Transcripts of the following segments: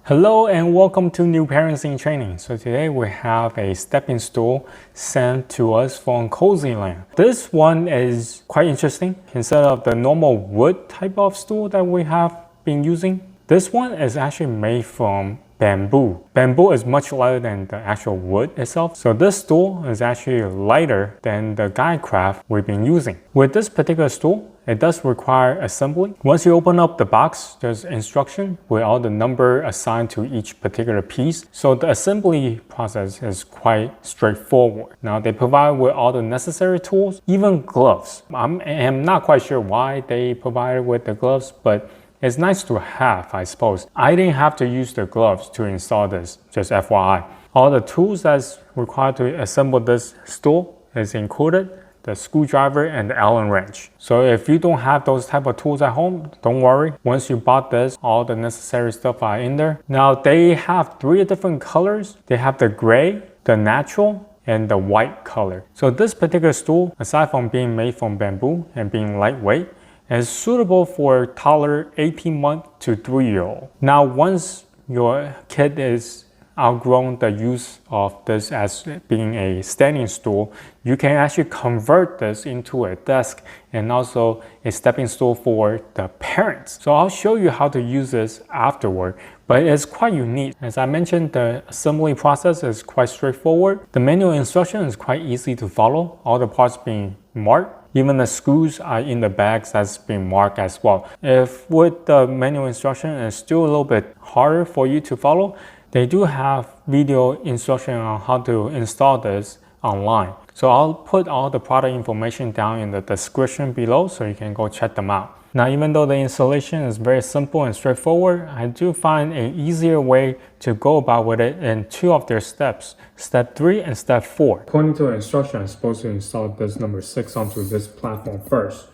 Hello and welcome to New Parents in Training. So today we have a stepping stool sent to us from COSYLAND. This one is quite interesting. Instead of the normal wood type of stool that we have been using, this one is actually made from bamboo. Bamboo is much lighter than the actual wood itself. So this stool is actually lighter than the guide craft we've been using. With this particular stool, it does require assembly. Once you open up the box, there's instruction with all the number assigned to each particular piece. So the assembly process is quite straightforward. Now they provide with all the necessary tools, even gloves. I'm not quite sure why they provided with the gloves, but it's nice to have, I suppose. I didn't have to use the gloves to install this, just FYI. All the tools that's required to assemble this stool is included, the screwdriver and the Allen wrench. So if you don't have those type of tools at home, don't worry. Once you bought this, all the necessary stuff are in there. Now they have 3 different colors. They have the gray, the natural, and the white color. So this particular stool, aside from being made from bamboo and being lightweight, is suitable for toddler 18-month to 3-year-old. Now, once your kid is outgrown the use of this as being a standing stool, you can actually convert this into a desk and also a stepping stool for the parents. So I'll show you how to use this afterward, but it's quite unique. As I mentioned, the assembly process is quite straightforward. The manual instruction is quite easy to follow, all the parts being marked. Even the screws are in the bags that's been marked as well. If with the manual instruction it's still a little bit harder for you to follow, they do have video instruction on how to install this online. So I'll put all the product information down in the description below so you can go check them out. Now, even though the installation is very simple and straightforward, I do find an easier way to go about with it in 2 of their steps, step 3 and step 4. According to the instruction, I'm supposed to install this number 6 onto this platform first.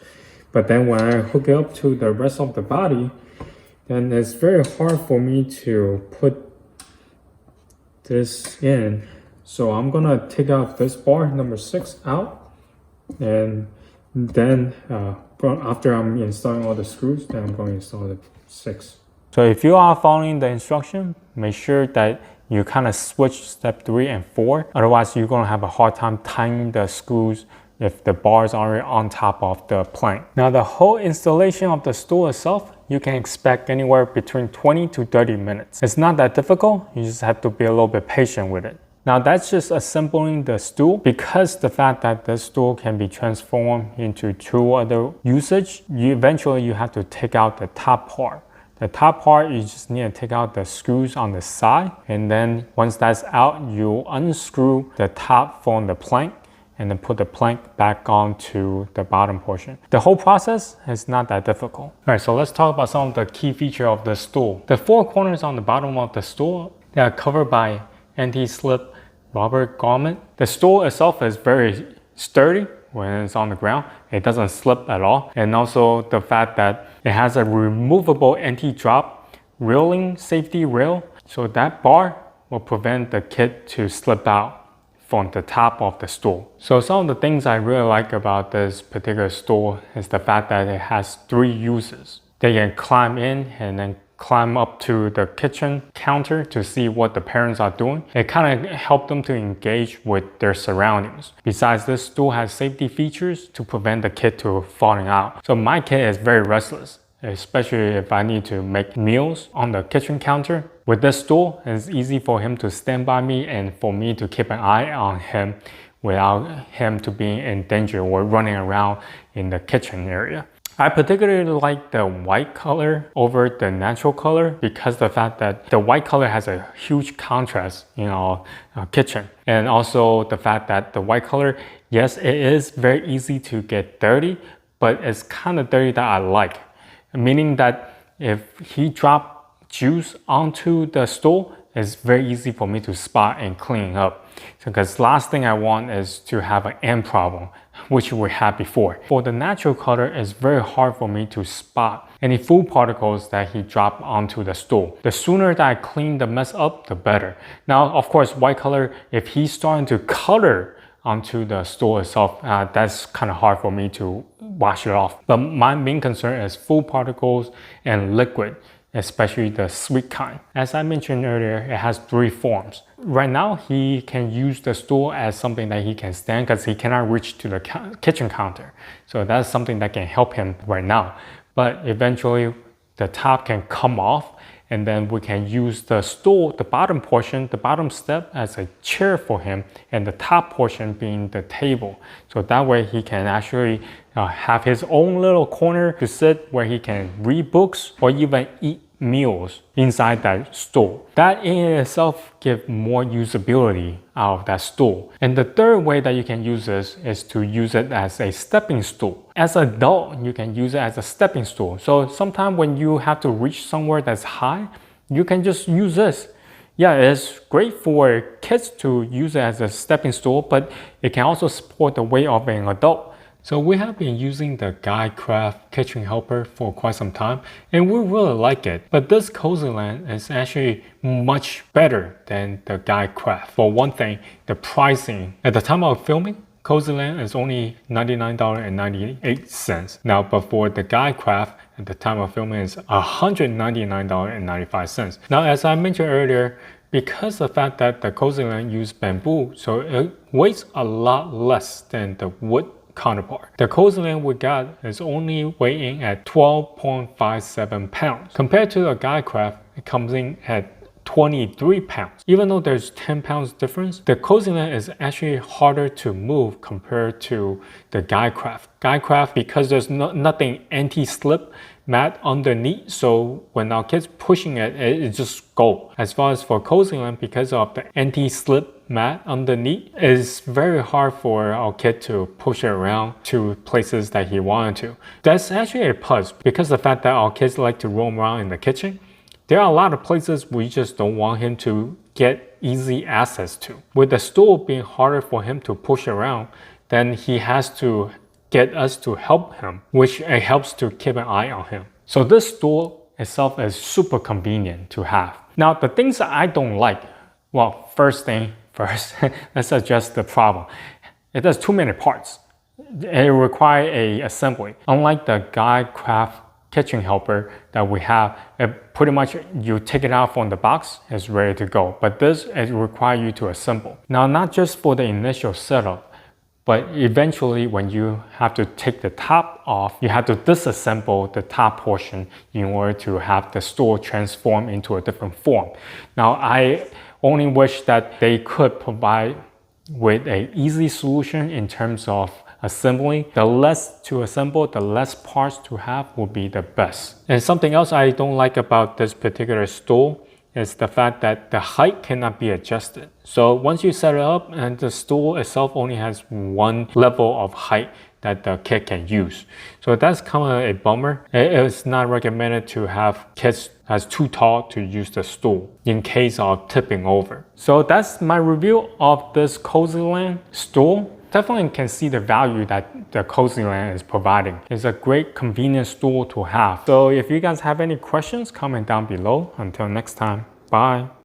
But then when I hook it up to the rest of the body, then it's very hard for me to put this in. So I'm gonna take out this bar, number 6, out, and then after I'm installing all the screws, then I'm going to install the 6. So if you are following the instruction, make sure that you kind of switch step 3 and 4. Otherwise, you're going to have a hard time tying the screws if the bars are on top of the plank. Now, the whole installation of the stool itself, you can expect anywhere between 20 to 30 minutes. It's not that difficult. You just have to be a little bit patient with it. Now that's just assembling the stool. Because the fact that the stool can be transformed into 2 other usage, eventually you have to take out the top part. The top part, you just need to take out the screws on the side, and then once that's out, you unscrew the top from the plank and then put the plank back onto the bottom portion. The whole process is not that difficult. All right, so let's talk about some of the key features of the stool. The 4 corners on the bottom of the stool, they are covered by anti-slip rubber garment. The stool itself is very sturdy when it's on the ground. It doesn't slip at all. And also the fact that it has a removable anti-drop railing safety rail. So that bar will prevent the kid to slip out from the top of the stool. So some of the things I really like about this particular stool is the fact that it has 3 uses. They can climb in and then climb up to the kitchen counter to see what the parents are doing. It kind of helps them to engage with their surroundings. Besides, this stool has safety features to prevent the kid to falling out. So my kid is very restless, especially if I need to make meals on the kitchen counter. With this stool, it's easy for him to stand by me and for me to keep an eye on him without him to be in danger or running around in the kitchen area. I particularly like the white color over the natural color because the fact that the white color has a huge contrast in our kitchen. And also the fact that the white color, yes, it is very easy to get dirty, but it's kind of dirty that I like. Meaning that if he dropped juice onto the stool, it's very easy for me to spot and clean up. Because last thing I want is to have an ant problem, which we had before. For the natural color, it's very hard for me to spot any food particles that he dropped onto the stool. The sooner that I clean the mess up, the better. Now, of course, white color, if he's starting to color onto the stool itself, that's kind of hard for me to wash it off. But my main concern is food particles and liquid. especially the sweet kind. As I mentioned earlier, it has 3 forms. Right now, he can use the stool as something that he can stand because he cannot reach to the kitchen counter. So that's something that can help him right now. But eventually, the top can come off, and then we can use the stool, the bottom portion, the bottom step as a chair for him, and the top portion being the table. So that way he can actually have his own little corner to sit where he can read books or even eat meals inside that stool. That in itself gives more usability out of that stool. And the third way that you can use this is to use it as a stepping stool. As an adult, you can use it as a stepping stool. So sometimes when you have to reach somewhere that's high, you can just use this. Yeah, it's great for kids to use it as a stepping stool, but it can also support the weight of an adult. So we have been using the GuideCraft kitchen helper for quite some time, and we really like it. But this COSYLAND is actually much better than the GuideCraft. For one thing, the pricing. At the time of filming, COSYLAND is only $99.98. Now, but for the GuideCraft, at the time of filming, is $199.95. Now, as I mentioned earlier, because of the fact that the COSYLAND uses bamboo, so it weighs a lot less than the wood counterpart. The COSYLAND we got is only weighing at 12.57 pounds. Compared to the GuideCraft, it comes in at 23 pounds. Even though there's 10 pounds difference, the COSYLAND is actually harder to move compared to the GuideCraft. GuideCraft, because there's nothing anti-slip mat underneath, so when our kids pushing it, it just goes. As far as for COSYLAND, because of the anti-slip mat underneath, it's very hard for our kid to push it around to places that he wanted to. That's actually a plus, because of the fact that our kids like to roam around in the kitchen. There are a lot of places we just don't want him to get easy access to. With the stool being harder for him to push around, then he has to get us to help him, which helps to keep an eye on him. So this stool itself is super convenient to have. Now, the things that I don't like, well, first, let's address the problem. It has too many parts. It requires an assembly. Unlike the GuideCraft kitchen helper that we have, pretty much you take it out from the box, it's ready to go. But this, it requires you to assemble. Now, not just for the initial setup, but eventually when you have to take the top off, you have to disassemble the top portion in order to have the stool transform into a different form. Now, I only wish that they could provide with an easy solution in terms of assembly. The less to assemble, the less parts to have would be the best. And something else I don't like about this particular stool is the fact that the height cannot be adjusted. So once you set it up, and the stool itself only has one level of height that the kid can use. So that's kind of a bummer. It's not recommended to have kids that's too tall to use the stool in case of tipping over. So that's my review of this COSYLAND stool. Definitely can see the value that the COSYLAND is providing. It's a great convenient stool to have. So if you guys have any questions, comment down below. Until next time, bye.